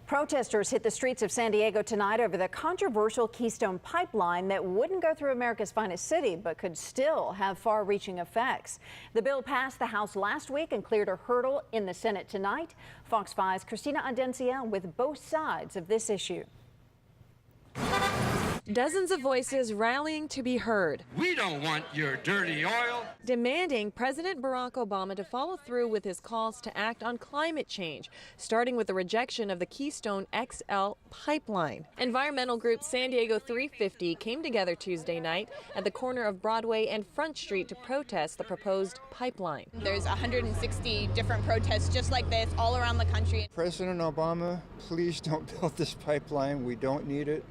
Protesters hit the streets of San Diego tonight over the controversial Keystone pipeline that wouldn't go through America's finest city, but could still have far-reaching effects. The bill passed the House last week and cleared a hurdle in the Senate tonight. Fox 5's Christina Adencia with both sides of this issue. Dozens of voices rallying to be heard. We don't want your dirty oil. Demanding President Barack Obama to follow through with his calls to act on climate change, starting with the rejection of the Keystone-XL pipeline. Environmental group San Diego 350 came together Tuesday night at the corner of Broadway and Front Street to protest the proposed pipeline. There's 160 different protests just like this all around the country. President Obama, please don't build this pipeline. We don't need it.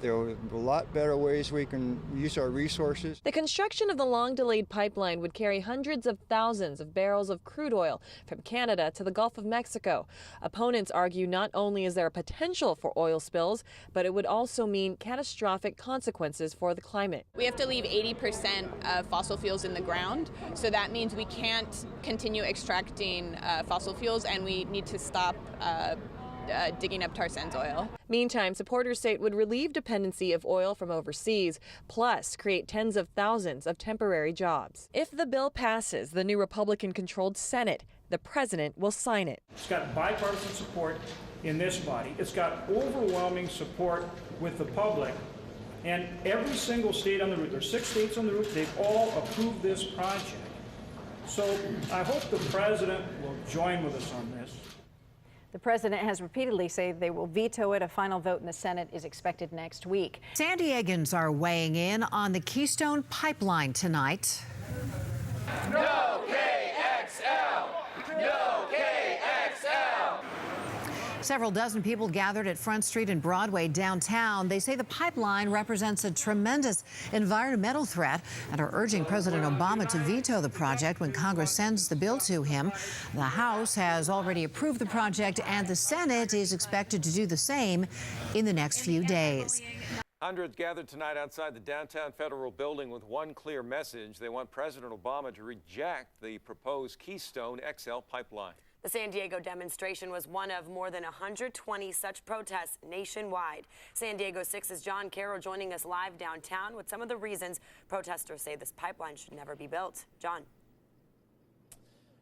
There are a lot better ways we can use our resources. The construction of the long-delayed pipeline would carry hundreds of thousands of barrels of crude oil from Canada to the Gulf of Mexico. Opponents argue not only is there a potential for oil spills, but it would also mean catastrophic consequences for the climate. We have to leave 80% of fossil fuels in the ground, so that means we can't continue extracting fossil fuels, and we need to stop digging up tar sands oil. Meantime, supporters say it would relieve dependency of oil from overseas, plus create tens of thousands of temporary jobs. If the bill passes the new Republican-controlled Senate, the president will sign it. It's got bipartisan support in this body. It's got overwhelming support with the public. And every single state on the route, there's 6 states on the route, they've all approved this project. So I hope the president will join with us on this. The president has repeatedly said they will veto it. A final vote in the Senate is expected next week. San Diegans are weighing in on the Keystone pipeline tonight. No KXL! No KXL! Several dozen people gathered at Front Street and Broadway downtown. They say the pipeline represents a tremendous environmental threat and are urging President Obama to veto the project when Congress sends the bill to him. The House has already approved the project, and the Senate is expected to do the same in the next few days. Hundreds gathered tonight outside the downtown Federal Building with one clear message. They want President Obama to reject the proposed Keystone-XL pipeline. The San Diego demonstration was one of more than 120 such protests nationwide. San Diego 6's John Carroll joining us live downtown with some of the reasons protesters say this pipeline should never be built. John.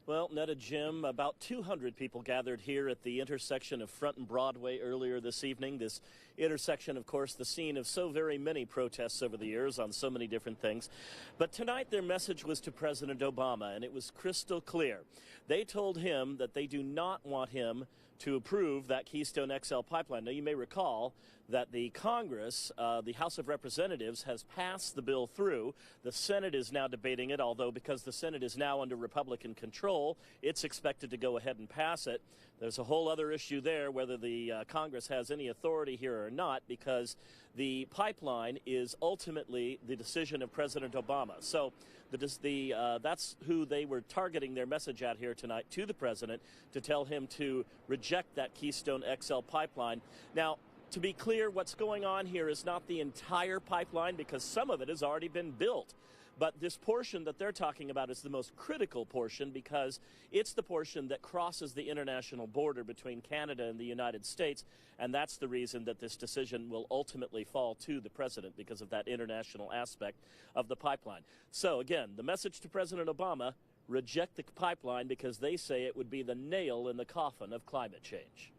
Well, Netta, Jim, about 200 people gathered here at the intersection of Front and Broadway earlier this evening. This intersection, of course, the scene of so very many protests over the years on so many different things. But tonight their message was to President Obama, and it was crystal clear. They told him that they do not want him to approve that Keystone-XL pipeline. Now, you may recall that the Congress, the House of Representatives, has passed the bill through. The Senate is now debating it, although because the Senate is now under Republican control, it's expected to go ahead and pass it. There's a whole other issue there, whether the Congress has any authority here or not, because the pipeline is ultimately the decision of President Obama. So that's who they were targeting their message at here tonight, to the president, to tell him to reject that Keystone-XL pipeline. Now, to be clear, what's going on here is not the entire pipeline, because some of it has already been built. But this portion that they're talking about is the most critical portion, because it's the portion that crosses the international border between Canada and the United States. And that's the reason that this decision will ultimately fall to the president, because of that international aspect of the pipeline. So again, the message to President Obama: reject the pipeline, because they say it would be the nail in the coffin of climate change.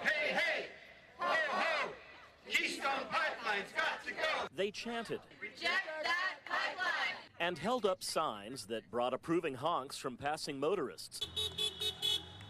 Hey, hey! Ho, ho! Keystone Pipeline's got to go! They chanted. Reject that pipeline! And held up signs that brought approving honks from passing motorists.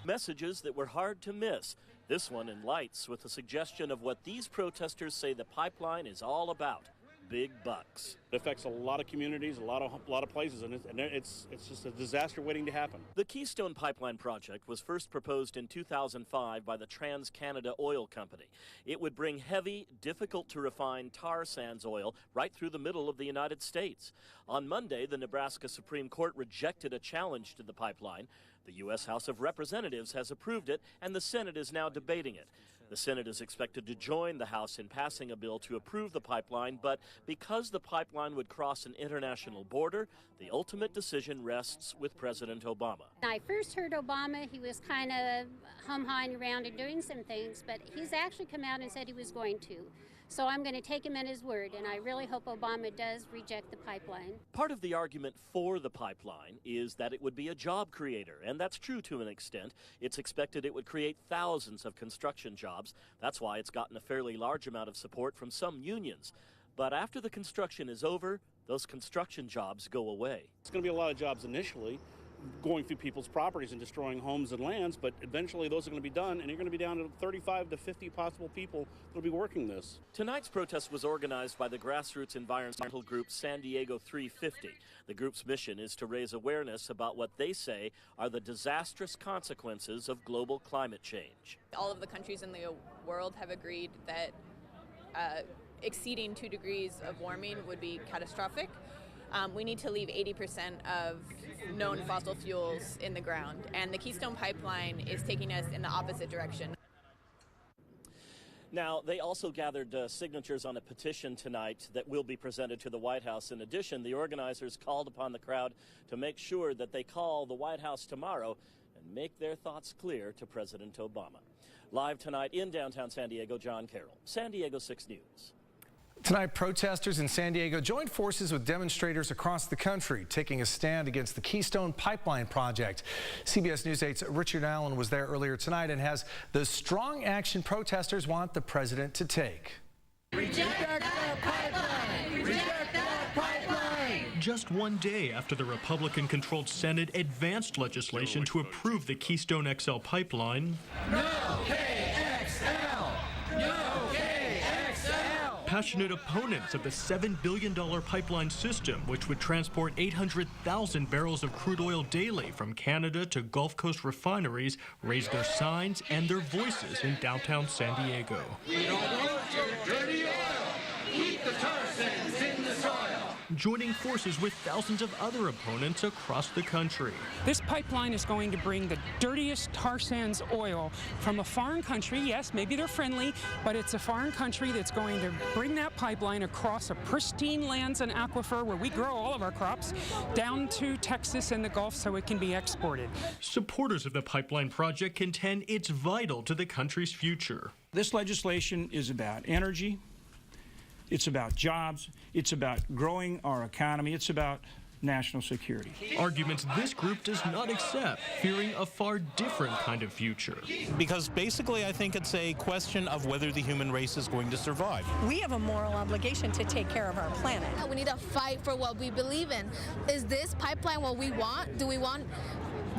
Messages that were hard to miss. This one in lights with a suggestion of what these protesters say the pipeline is all about: big bucks. It affects a lot of communities, a lot of places, and it's just a disaster waiting to happen. The Keystone Pipeline project was first proposed in 2005 by the Trans-Canada Oil Company. It would bring heavy, difficult-to-refine tar sands oil right through the middle of the United States. On Monday, the Nebraska Supreme Court rejected a challenge to the pipeline. The U.S. House of Representatives has approved it, and the Senate is now debating it. The Senate is expected to join the House in passing a bill to approve the pipeline, but because the pipeline would cross an international border, the ultimate decision rests with President Obama. When I first heard Obama, he was kind of hum-hawing around and doing some things, but he's actually come out and said he was going to. So I'm going to take him at his word, and I really hope Obama does reject the pipeline. Part of the argument for the pipeline is that it would be a job creator, and that's true to an extent. It's expected it would create thousands of construction jobs. That's why it's gotten a fairly large amount of support from some unions. But after the construction is over, those construction jobs go away. It's going to be a lot of jobs initially, going through people's properties and destroying homes and lands, but eventually those are going to be done, and you're going to be down to 35 to 50 possible people that will be working this. Tonight's protest was organized by the grassroots environmental group San Diego 350. The group's mission is to raise awareness about what they say are the disastrous consequences of global climate change. All of the countries in the world have agreed that exceeding 2 degrees of warming would be catastrophic. We need to leave 80% of known fossil fuels in the ground, and the Keystone Pipeline is taking us in the opposite direction. Now, they also gathered signatures on a petition tonight that will be presented to the White House. In addition, the organizers called upon the crowd to make sure that they call the White House tomorrow and make their thoughts clear to President Obama. Live tonight in downtown San Diego, John Carroll, San Diego 6 News. Tonight, protesters in San Diego joined forces with demonstrators across the country, taking a stand against the Keystone Pipeline project. CBS News 8's Richard Allen was there earlier tonight and has the strong action protesters want the president to take. Reject that pipeline! Reject that pipeline! Just one day after the Republican-controlled Senate advanced legislation to approve the Keystone-XL pipeline, No KXL! No KXL! passionate opponents of the $7 billion pipeline system, which would transport 800,000 barrels of crude oil daily from Canada to Gulf Coast refineries, raised their signs and their voices in downtown San Diego. We don't want your dirty oil! Keep the tar sands in the soil! Joining forces with thousands of other opponents across the country. This pipeline is going to bring the dirtiest tar sands oil from a foreign country. Yes, maybe they're friendly, but it's a foreign country that's going to bring that pipeline across a pristine lands and aquifer where we grow all of our crops down to Texas and the Gulf so it can be exported. Supporters of the pipeline project contend it's vital to the country's future. This legislation is about energy. It's about jobs. It's about growing our economy. It's about national security. Arguments this group does not accept, fearing a far different kind of future. Because basically I think it's a question of whether the human race is going to survive. We have a moral obligation to take care of our planet. We need to fight for what we believe in. Is this pipeline what we want? Do we want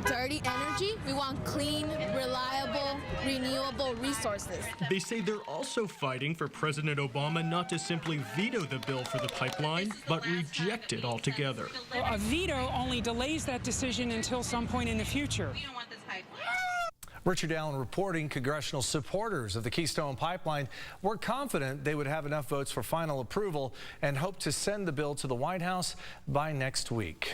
dirty energy? We want clean, reliable, renewable resources. They say they're also fighting for President Obama not to simply veto the bill for the pipeline, but reject it altogether. A veto only delays that decision until some point in the future. Richard Allen reporting congressional supporters of the Keystone Pipeline were confident they would have enough votes for final approval and hope to send the bill to the White House by next week.